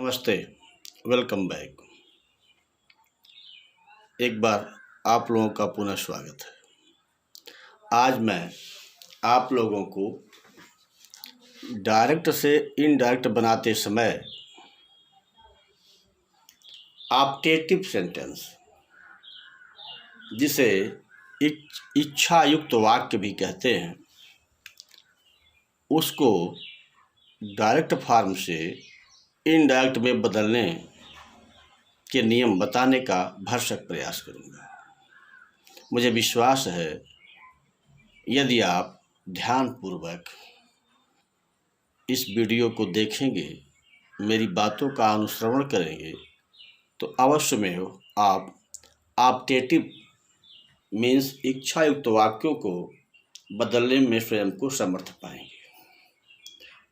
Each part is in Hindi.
नमस्ते, वेलकम बैक। एक बार आप लोगों का पुनः स्वागत है। आज मैं आप लोगों को डायरेक्ट से इनडायरेक्ट बनाते समय ऑप्टेटिव सेंटेंस, जिसे इच्छा युक्त वाक्य भी कहते हैं, उसको डायरेक्ट फॉर्म से इनडायरेक्ट में बदलने के नियम बताने का भरसक प्रयास करूंगा। मुझे विश्वास है यदि आप ध्यानपूर्वक इस वीडियो को देखेंगे, मेरी बातों का अनुश्रवण करेंगे, तो अवश्य में आप ऑप्टेटिव मीन्स इच्छा युक्त वाक्यों को बदलने में स्वयं को समर्थ पाएंगे।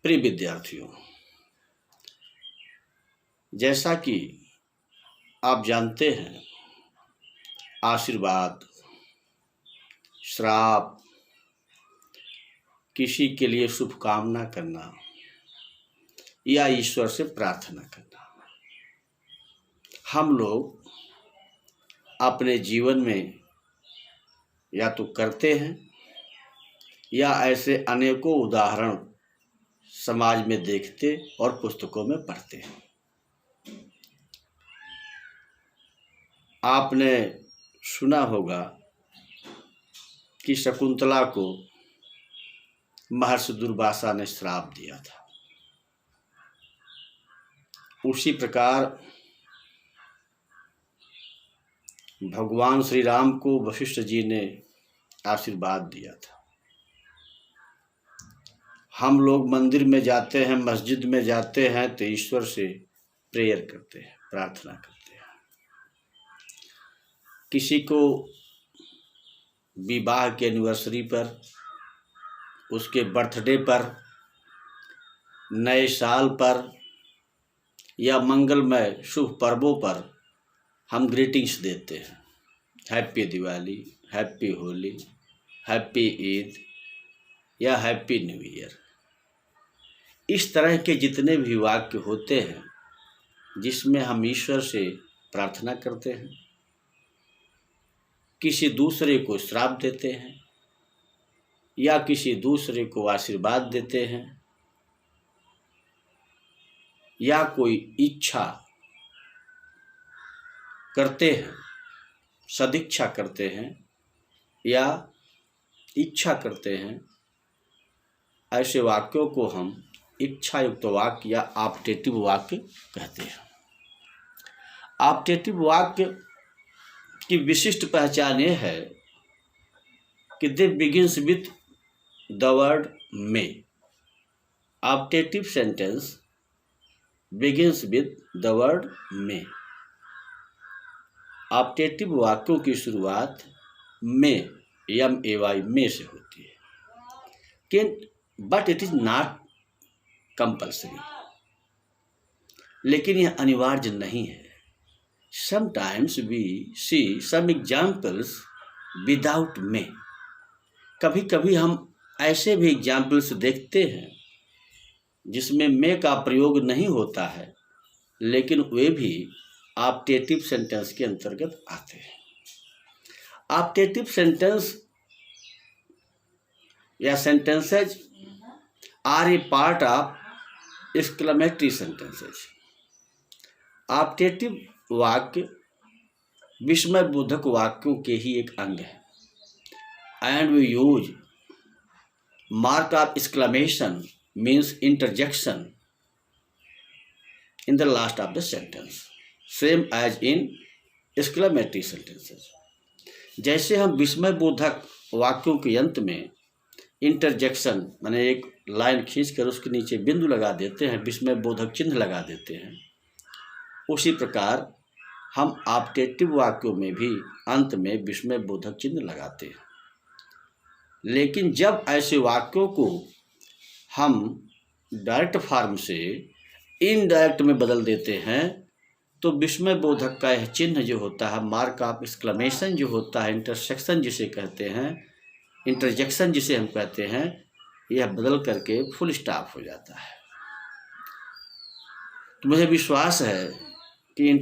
प्रिय विद्यार्थियों, जैसा कि आप जानते हैं, आशीर्वाद, श्राप, किसी के लिए शुभकामना करना या ईश्वर से प्रार्थना करना, हम लोग अपने जीवन में या तो करते हैं या ऐसे अनेकों उदाहरण समाज में देखते और पुस्तकों में पढ़ते हैं। आपने सुना होगा कि शकुंतला को महर्षि दुर्वासा ने श्राप दिया था। उसी प्रकार भगवान श्री राम को वशिष्ठ जी ने आशीर्वाद दिया था। हम लोग मंदिर में जाते हैं, मस्जिद में जाते हैं तो ईश्वर से प्रेयर करते हैं, प्रार्थना करते हैं। किसी को विवाह के एनिवर्सरी पर, उसके बर्थडे पर, नए साल पर या मंगलमय शुभ पर्वों पर हम ग्रीटिंग्स देते हैं। Happy Diwali, happy Holi, happy Eid या हैप्पी न्यू ईयर। इस तरह के जितने भी वाक्य होते हैं जिसमें हम ईश्वर से प्रार्थना करते हैं, किसी दूसरे को श्राप देते हैं या किसी दूसरे को आशीर्वाद देते हैं या कोई इच्छा करते हैं, सदिच्छा करते हैं या इच्छा करते हैं, ऐसे वाक्यों को हम इच्छा युक्त वाक्य या ऑप्टेटिव वाक्य कहते हैं। ऑप्टेटिव वाक्य की विशिष्ट पहचान ये है कि they begins with the word may. Optative sentence begins with the word may. Optative वाक्यों की शुरुआत में, MAY में से होती है, but it is not compulsory. लेकिन यह अनिवार्य नहीं है। Sometimes we see some examples without may। कभी कभी हम ऐसे भी एग्जाम्पल्स देखते हैं जिसमें मे का प्रयोग नहीं होता है, लेकिन वे भी ऑप्टेटिव सेंटेंस के अंतर्गत आते हैं। ऑप्टेटिव सेंटेंस या sentences are a part of exclamatory sentences. Optative वाक्य विस्मय बोधक वाक्यों के ही एक अंग है। And we use mark of exclamation means interjection in the last of the sentence, same as in exclamatory sentences. जैसे हम विस्मय बोधक वाक्यों के अंत में इंटरजेक्शन माने एक लाइन खींचकर उसके नीचे बिंदु लगा देते हैं, विस्मय बोधक चिन्ह लगा देते हैं, उसी प्रकार हम ऑप्टेटिव वाक्यों में भी अंत में विस्मय बोधक चिन्ह लगाते हैं। लेकिन जब ऐसे वाक्यों को हम डायरेक्ट फॉर्म से इनडायरेक्ट में बदल देते हैं तो विस्मय बोधक का यह चिन्ह जो होता है, मार्क ऑफ एक्सक्लेमेशन जो होता है, इंटरसेक्शन जिसे कहते हैं, इंटरजेक्शन जिसे हम कहते हैं, यह बदल करके फुल स्टॉप हो जाता है। तो मुझे विश्वास है कि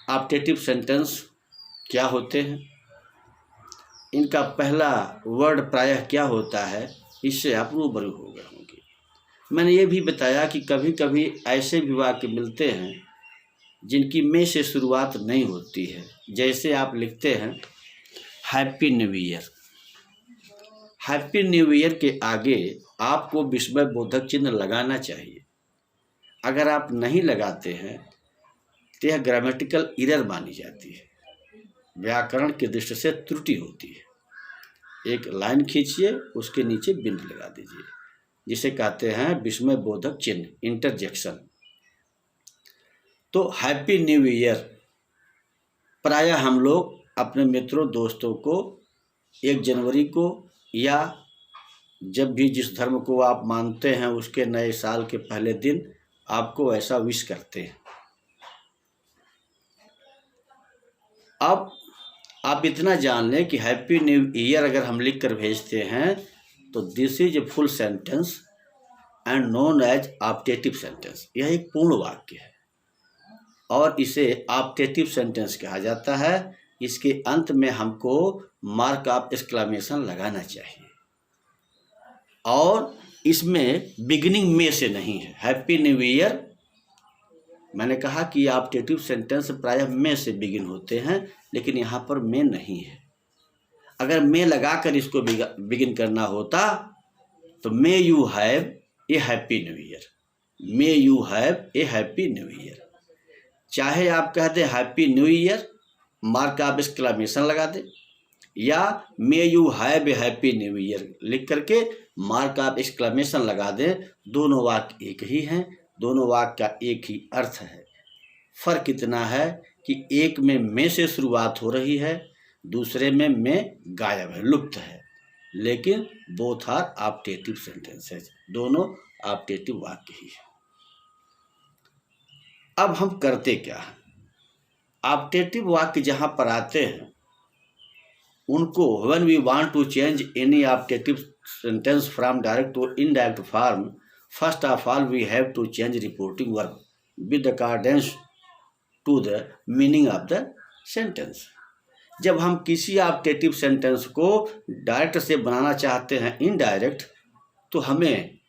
ऑप्टेटिव सेंटेंस क्या होते हैं, इनका पहला वर्ड प्रायः क्या होता है, इससे आप रूबरू हो गए होंगे। मैंने ये भी बताया कि कभी कभी ऐसे भी वाक्य मिलते हैं जिनकी में से शुरुआत नहीं होती है। जैसे आप लिखते हैं happy new year. Happy new year के आगे आपको विस्मय बोधक चिन्ह लगाना चाहिए। अगर आप नहीं लगाते हैं तो यह ग्रामेटिकल एरर मानी जाती है, व्याकरण की दृष्टि से त्रुटि होती है। एक लाइन खींचिए, उसके नीचे बिंदु लगा दीजिए, जिसे कहते हैं विस्मय बोधक चिन्ह, इंटरजेक्शन। तो हैप्पी न्यू ईयर प्रायः हम लोग अपने मित्रों दोस्तों को 1 जनवरी को या जब भी जिस धर्म को आप मानते हैं उसके नए साल के पहले दिन आपको ऐसा विश करते हैं। अब आप इतना जान लें कि हैप्पी न्यू ईयर अगर हम लिख कर भेजते हैं तो this is a full sentence and known as optative sentence. यह एक पूर्ण वाक्य है और इसे ऑप्टेटिव सेंटेंस कहा जाता है। इसके अंत में हमको मार्क ऑफ एक्सक्लेमेशन लगाना चाहिए और इसमें बिगिनिंग में से नहीं है। हैप्पी न्यू ईयर, मैंने कहा कि ऑप्टेटिव सेंटेंस प्रायः में से बिगिन होते हैं, लेकिन यहाँ पर में नहीं है। अगर में लगाकर इसको बिगिन करना होता तो may you have a happy new year, may you have a happy new year. चाहे आप कह दें happy new year, mark of exclamation लगा दें, या may you have a happy new year लिख करके मार्क ऑफ एक्सक्लेमेशन लगा दें। दोनों वाक्य एक ही हैं, दोनों वाक्य का एक ही अर्थ है। फर्क इतना है कि एक में से शुरुआत हो रही है, दूसरे में गायब है, लुप्त है, लेकिन बोथ आर ऑप्टेटिव सेंटेंसेस, दोनों ऑप्टेटिव वाक्य ही है। अब हम करते क्या है, ऑप्टेटिव वाक्य जहां पर आते हैं उनको when we want to change any optative sentence from direct to indirect form, first of all we have to change reporting verb with accordance to the meaning of the sentence. जब हम किसी ऑप्टेटिव सेंटेंस को डायरेक्ट से बनाना चाहते हैं इनडायरेक्ट, तो हमें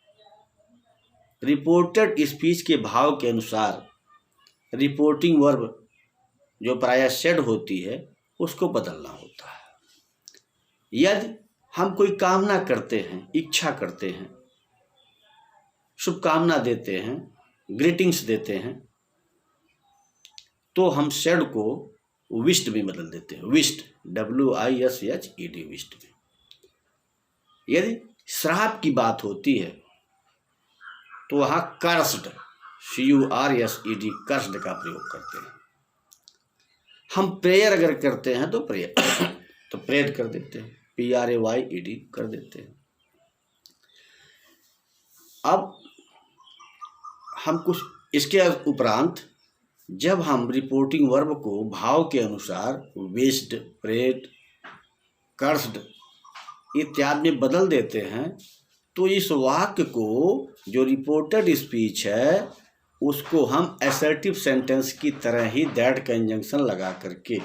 रिपोर्टेड स्पीच के भाव के अनुसार रिपोर्टिंग वर्ब जो प्रायः सेड होती है उसको बदलना होता है। यदि हम कोई कामना करते हैं, इच्छा करते हैं, शुभकामना देते हैं, ग्रीटिंग्स देते हैं, तो हम सेड को विश्ड में बदल देते हैं, विश्ड, WISHED, विश्ड में। यदि श्राप की बात होती है तो वहाँ कर्स्ड, CURSED, कर्स्ड का प्रयोग करते हैं। हम प्रेयर अगर करते हैं तो प्रेयर तो प्रेड कर देते हैं, PRAYED कर देते हैं। अब हम कुछ इसके उपरांत जब हम रिपोर्टिंग वर्ब को भाव के अनुसार विश्ड, प्रेड, कर्स्ड इत्यादि में बदल देते हैं, तो इस वाक्य को जो रिपोर्टेड स्पीच है उसको हम असर्टिव सेंटेंस की तरह ही दैट कंजंक्शन लगा करके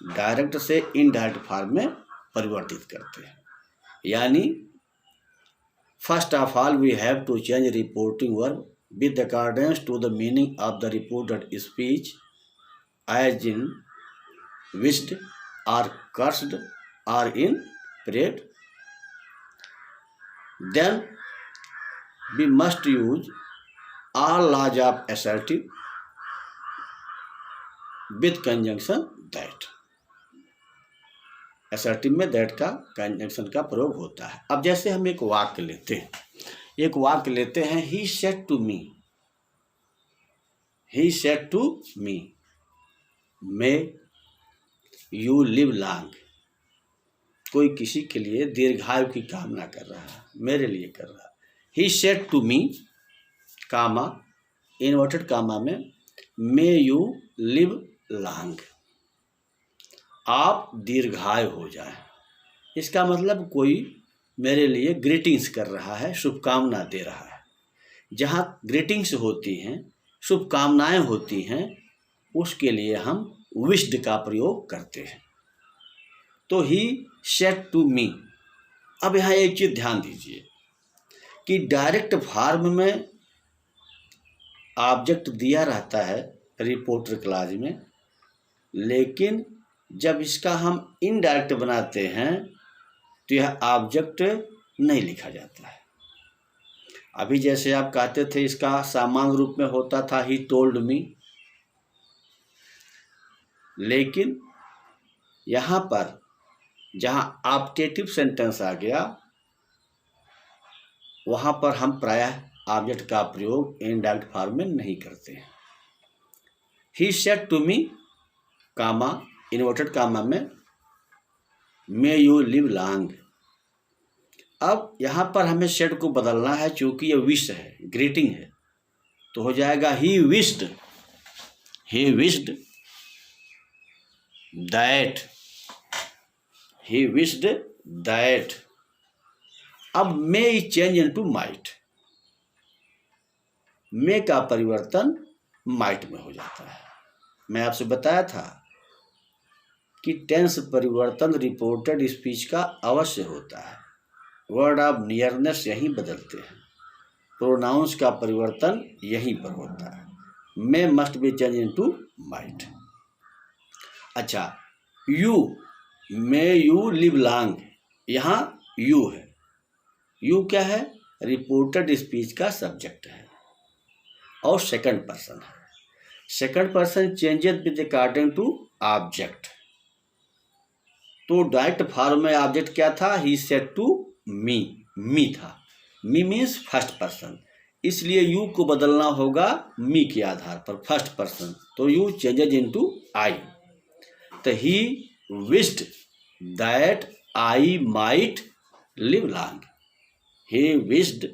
डायरेक्ट से इनडायरेक्ट फॉर्म में परिवर्तित करते हैं। यानी first of all we have to change reporting verb with accordance to the meaning of the reported speech, as in wished or cursed or in prayed. Then we must use all laws of assertive with conjunction that. assertive में that का conjunction का प्रयोग होता है। अब जैसे हम एक वाक्य लेते हैं, he said to me, may you live long। कोई किसी के लिए दीर्घायु की कामना कर रहा है, मेरे लिए कर रहा है। he said to me, comma, inverted comma में, may you live long, आप दीर्घायु हो जाए। इसका मतलब कोई मेरे लिए ग्रीटिंग्स कर रहा है, शुभकामना दे रहा है। जहाँ ग्रीटिंग्स होती हैं, शुभकामनाएं होती हैं, उसके लिए हम विश्ड का प्रयोग करते हैं। तो ही सेड टू मी। अब यहाँ एक चीज़ ध्यान दीजिए कि डायरेक्ट फॉर्म में ऑब्जेक्ट दिया रहता है रिपोर्टर क्लॉज में, लेकिन जब इसका हम इनडायरेक्ट बनाते हैं तो यह ऑब्जेक्ट नहीं लिखा जाता है। अभी जैसे आप कहते थे इसका सामान्य रूप में होता था ही टोल्ड मी, लेकिन यहाँ पर जहाँ ऑब्जेक्टिव सेंटेंस आ गया वहाँ पर हम प्रायः ऑब्जेक्ट का प्रयोग इनडायरेक्ट फॉर्म में नहीं करते हैं। He said to me, comma, inverted comma में, मे यू लिव लॉन्ग। अब यहाँ पर हमें सेड को बदलना है, चूंकि ये विश है, ग्रीटिंग है, तो हो जाएगा ही विश्ड दैट। अब मे इज चेंज इनटू माइट। मे का परिवर्तन माइट में हो जाता है। मैं आपसे बताया था कि टेंस परिवर्तन रिपोर्टेड स्पीच का अवश्य होता है। वर्ड ऑफ नियरनेस यहीं बदलते हैं, प्रोनाउंस का परिवर्तन यहीं पर होता है। May must be change into might. अच्छा, you, may you live long, यहाँ यू है। यू क्या है? रिपोर्टेड स्पीच का सब्जेक्ट है और सेकंड पर्सन है। Second person changes with according to object. तो डायरेक्ट फॉर्म में ऑब्जेक्ट क्या था? He said to me, me था। मी मीन्स फर्स्ट पर्सन, इसलिए यू को बदलना होगा मी के आधार पर, फर्स्ट पर्सन। तो यू चेंजेज इनटू आई। तो he wished that I might live long. He wished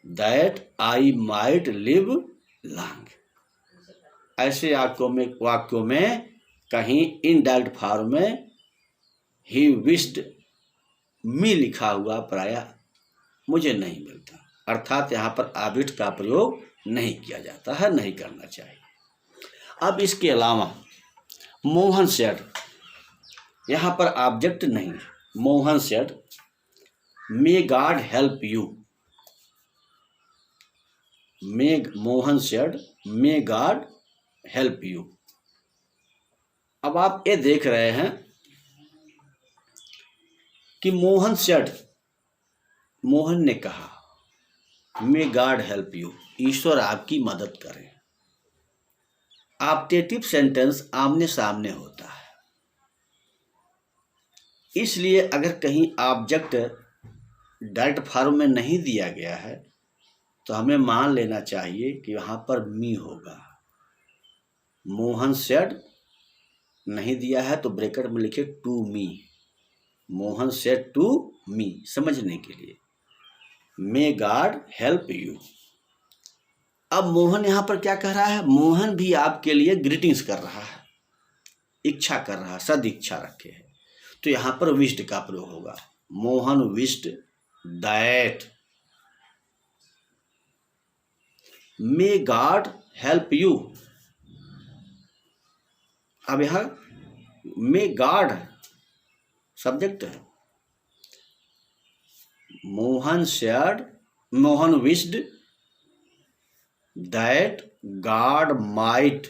that I might live long. ऐसे वाक्यों में कहीं इनडायरेक्ट फॉर्म में ही विश्ड मी लिखा हुआ प्रायः मुझे नहीं मिलता, अर्थात यहाँ पर ऑब्जेक्ट का प्रयोग नहीं किया जाता है, नहीं करना चाहिए। अब इसके अलावा मोहन सेड, यहाँ पर ऑब्जेक्ट नहीं है। Mohan said may God help you. Mohan said may God help you. अब आप ये देख रहे हैं कि मोहन सेड, मोहन ने कहा मे गॉड हेल्प यू, ईश्वर आपकी मदद करे। ऑब्जेक्टिव सेंटेंस आमने सामने होता है, इसलिए अगर कहीं ऑब्जेक्ट डायरेक्ट फॉर्म में नहीं दिया गया है तो हमें मान लेना चाहिए कि वहाँ पर मी होगा। मोहन सेड नहीं दिया है तो ब्रैकेट में लिखे to me. Mohan said to me, समझने के लिए। May God help you. अब मोहन यहाँ पर क्या कह रहा है? मोहन भी आपके लिए ग्रीटिंग्स कर रहा है, इच्छा कर रहा है, सद इच्छा रखे है। तो यहाँ पर विश्ड का प्रयोग होगा। Mohan wished that may God help you. अब यह मे गॉड सब्जेक्ट है। Mohan said, Mohan wished that God might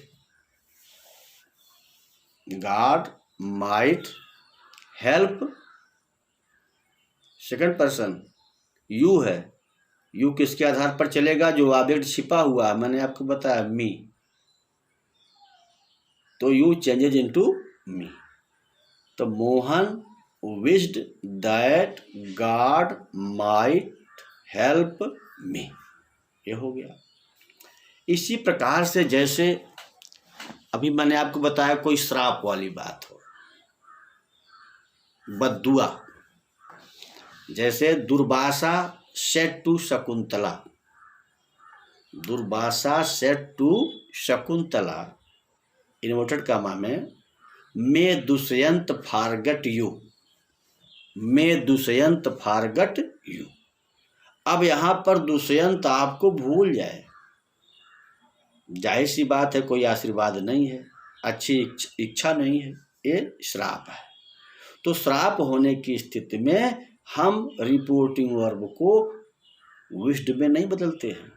help. Second person you है। यू किसके आधार पर चलेगा? जो ऑब्जेक्ट छिपा हुआ है, मैंने आपको बताया मी, तो यू चेंजेज इनटू मी। तो Mohan wished that God might help me, ये हो गया। इसी प्रकार से जैसे अभी मैंने आपको बताया कोई श्राप वाली बात हो, बद्दुआ, जैसे Durvasa said to Shakuntala. Durvasa said to Shakuntala, inverted comma में, may Dushyant forget you. May Dushyant forget you. अब यहाँ पर दुष्यंत आपको भूल जाए, जाहिर सी बात है कोई आशीर्वाद नहीं है, अच्छी इच्छा नहीं है, ये श्राप है। तो श्राप होने की स्थिति में हम रिपोर्टिंग वर्ब को विश्ड में नहीं बदलते हैं।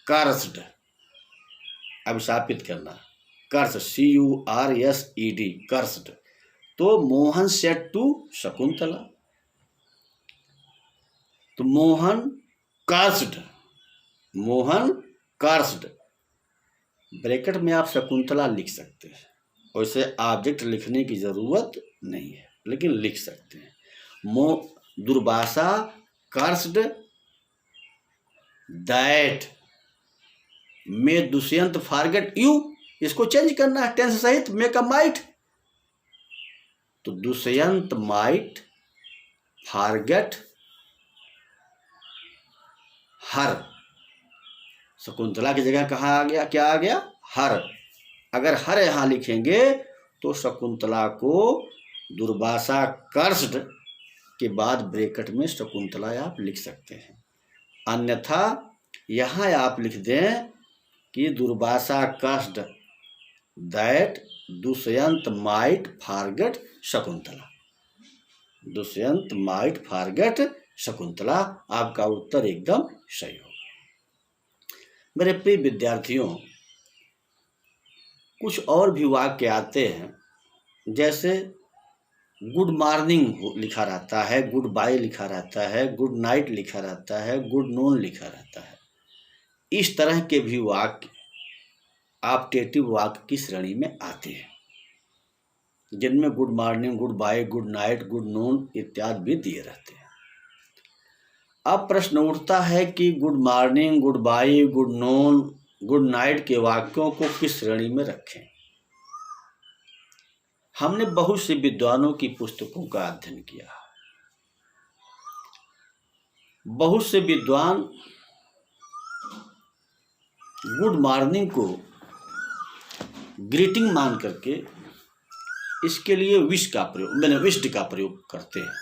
कर्स्ड, अभिशापित करना, कर्स, CURSED, कर्स्ड। तो मोहन सेड टू शकुंतला, तो Mohan cursed, Mohan cursed, bracket में आप शकुंतला लिख सकते हैं, वैसे ऑब्जेक्ट लिखने की जरूरत नहीं है, लेकिन लिख सकते हैं। Durvasa cursed that may Dushyant forget you, इसको चेंज करना है टेंस सहित, मेक अ माइट। तो दुष्यंत माइट फॉरगेट हर, शकुंतला की जगह कहाँ आ गया, क्या आ गया, हर। अगर हर यहां लिखेंगे तो शकुंतला को दुर्वासा कर्स्ड के बाद ब्रैकेट में शकुंतला आप लिख सकते हैं। अन्यथा यहां आप लिख दें कि Durvasa cursed that Dushyant might forget Shakuntala, Dushyant might forget Shakuntala, आपका उत्तर एकदम सही होगा। मेरे प्रिय विद्यार्थियों, कुछ और भी वाक्य आते हैं, जैसे गुड मॉर्निंग लिखा रहता है, गुड बाय लिखा रहता है, गुड नाइट लिखा रहता है, गुड नून लिखा रहता है। इस तरह के भी वाक्य ऑप्टेटिव वाक्य की श्रेणी में आते हैं, जिनमें good morning, goodbye, good night, good noon इत्यादि भी दिए रहते हैं। अब प्रश्न उठता है कि good morning, goodbye, good noon, good night के वाक्यों को किस श्रेणी में रखें। हमने बहुत से विद्वानों की पुस्तकों का अध्ययन किया। बहुत से विद्वान गुड मॉर्निंग को ग्रीटिंग मान करके इसके लिए विश्ड का प्रयोग करते हैं,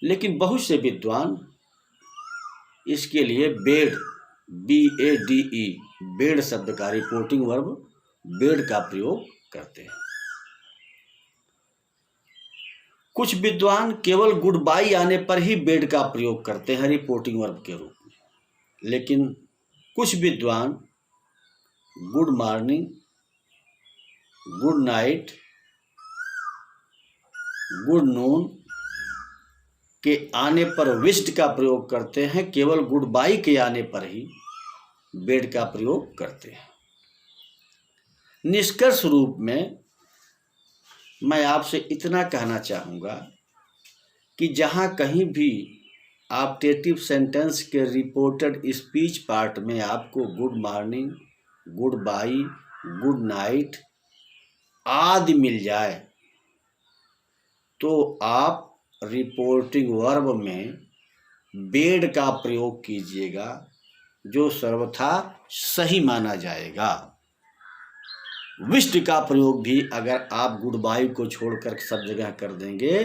लेकिन बहुत से विद्वान इसके लिए बेड, BADE, बेड शब्द का रिपोर्टिंग वर्ब बेड का प्रयोग करते हैं। कुछ विद्वान केवल गुड बाय आने पर ही बेड का प्रयोग करते हैं रिपोर्टिंग वर्ब के रूप में, लेकिन कुछ विद्वान good morning, good night, good नून के आने पर विश्ड का प्रयोग करते हैं, केवल गुड बाय के आने पर ही बेड का प्रयोग करते हैं। निष्कर्ष रूप में मैं आपसे इतना कहना चाहूँगा कि जहाँ कहीं भी ऑप्टेटिव सेंटेंस के रिपोर्टेड स्पीच पार्ट में आपको good morning, goodbye, good night आदि मिल जाए, तो आप रिपोर्टिंग वर्ब में बेड का प्रयोग कीजिएगा, जो सर्वथा सही माना जाएगा। विश्ड का प्रयोग भी अगर आप गुड बाय को छोड़कर सब जगह कर देंगे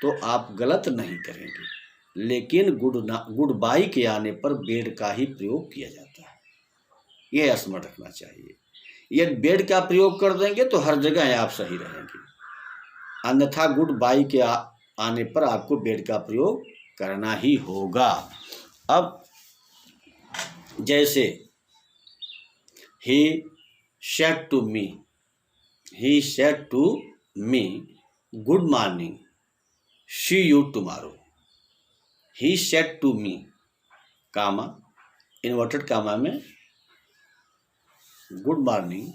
तो आप गलत नहीं करेंगे, लेकिन गुड बाय के आने पर बेड का ही प्रयोग किया जाता है, यह स्मरण रखना चाहिए। यदि बेड का प्रयोग कर देंगे तो हर जगह आप सही रहेंगे, अन्यथा गुड बाय के आने पर आपको बेड का प्रयोग करना ही होगा। अब जैसे he said to me good morning, see you tomorrow। he said to me, comma inverted comma में good morning,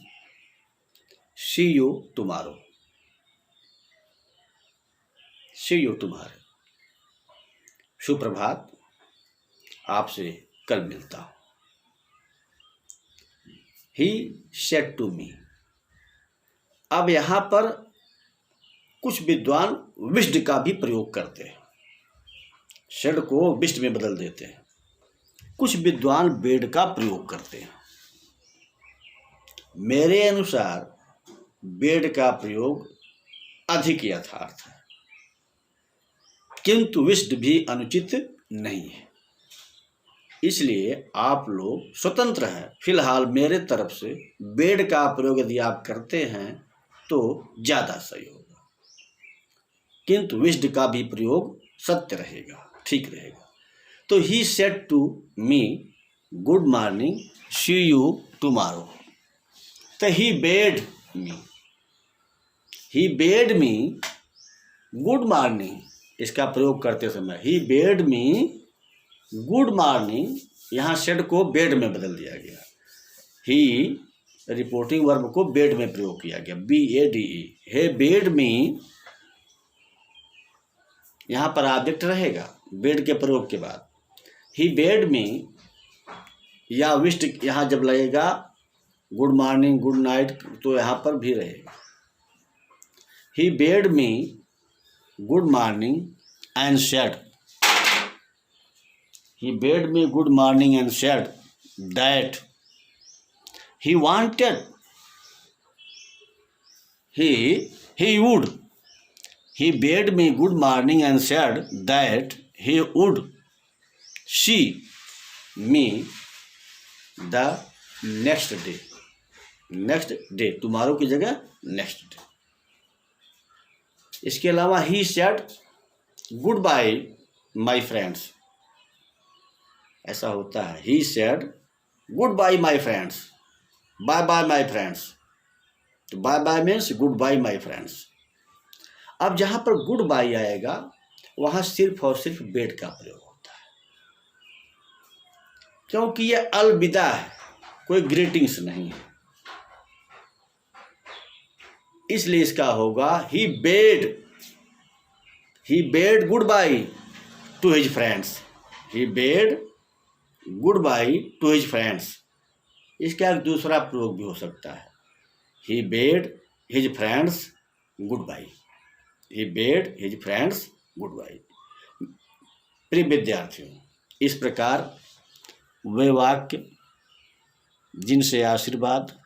see you tomorrow, see you tomorrow, सुप्रभात, आपसे कल मिलता हूं। He said to me. अब यहां पर कुछ विद्वान विश्ड का भी प्रयोग करते हैं, सेड को विश्ड में बदल देते हैं। कुछ विद्वान बेड का प्रयोग करते हैं। मेरे अनुसार बेड का प्रयोग अधिक यथार्थ है, किंतु विश्ड भी अनुचित नहीं है। इसलिए आप लोग स्वतंत्र हैं। फिलहाल मेरे तरफ से बेड का प्रयोग यदि आप करते हैं तो ज़्यादा सही होगा, किंतु विश्ड का भी प्रयोग सत्य रहेगा, ठीक रहेगा। तो he said to me good morning, see you tomorrow. तो he bade me good morning, इसका प्रयोग करते समय he bade me good morning, यहाँ सेड को बेड में बदल दिया गया। ही रिपोर्टिंग वर्ब को बेड में प्रयोग किया गया, BADE। हे बेड मी, यहाँ पर ऑब्जेक्ट रहेगा बेड के प्रयोग के बाद। ही बेड मी या विश्ड यहाँ जब लगेगा, गुड मॉर्निंग गुड नाइट तो यहाँ पर भी रहेगा। He bade me good morning and said, he bade me good morning and said that he wanted, he would, he bade me good morning and said that he would see me the next day, tomorrow की जगह next day। इसके अलावा he said goodbye my friends, ऐसा होता है। He said good bye my friends, bye bye my friends, तो bye bye means good bye my friends. अब जहाँ पर गुड बाय आएगा वहाँ सिर्फ और सिर्फ बेड का प्रयोग होता है, क्योंकि ये अलविदा है, कोई ग्रीटिंग्स नहीं है। इसलिए इसका होगा he bade good bye to his friends, he bade good bye to his friends. इसका एक दूसरा प्रयोग भी हो सकता है, he bade his friends good bye, he bade his friends good bye. प्रिय विद्यार्थियों, इस प्रकार वे वाक्य जिनसे आशीर्वाद,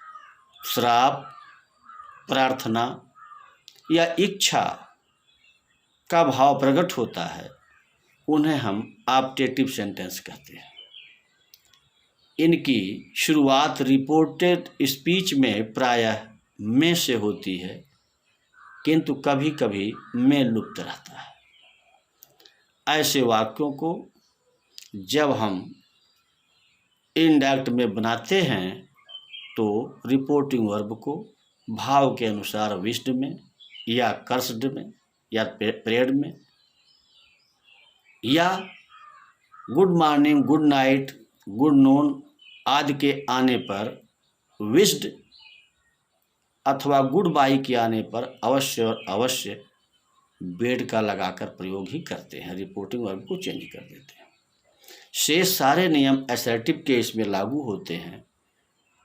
श्राप, प्रार्थना या इच्छा का भाव प्रकट होता है, उन्हें हम ऑप्टेटिव सेंटेंस कहते हैं। इनकी शुरुआत रिपोर्टेड स्पीच में प्रायः में से होती है, किंतु कभी कभी में लुप्त रहता है। ऐसे वाक्यों को जब हम इनडायरेक्ट में बनाते हैं तो रिपोर्टिंग वर्ब को भाव के अनुसार विश्ड में या कर्स्ड में या प्रेड में या good morning, good night, good नून आदि के आने पर विश्ड अथवा गुड बाय के आने पर अवश्य और अवश्य बेड का लगाकर प्रयोग ही करते हैं, रिपोर्टिंग वर्ब को चेंज कर देते हैं। शेष सारे नियम असर्टिव केस में लागू होते हैं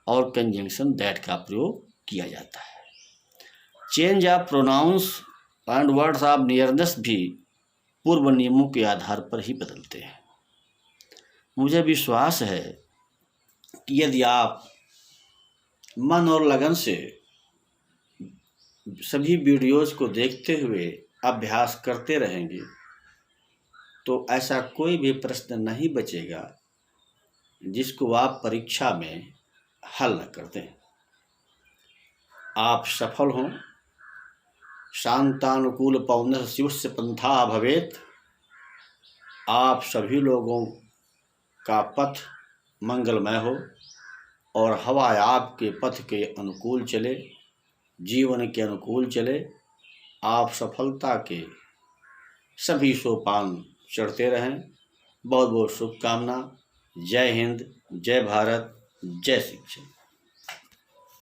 और कंजंक्शन दैट का प्रयोग किया जाता है। Change of pronouns and words of nearness भी पूर्व नियमों के आधार पर ही बदलते हैं। मुझे विश्वास है कि यदि आप मन और लगन से सभी वीडियोज़ को देखते हुए अभ्यास करते रहेंगे तो ऐसा कोई भी प्रश्न नहीं बचेगा जिसको आप परीक्षा में हल न कर दें। आप सफल हों। शांतानुकूल पवनः शिवस्य पंथा भवेत्। आप सभी लोगों का पथ मंगलमय हो और हवा आपके पथ के अनुकूल चले, जीवन के अनुकूल चले। आप सफलता के सभी सोपान चढ़ते रहें। बहुत बहुत शुभकामना। जय हिंद, जय भारत, जय शिक्षा।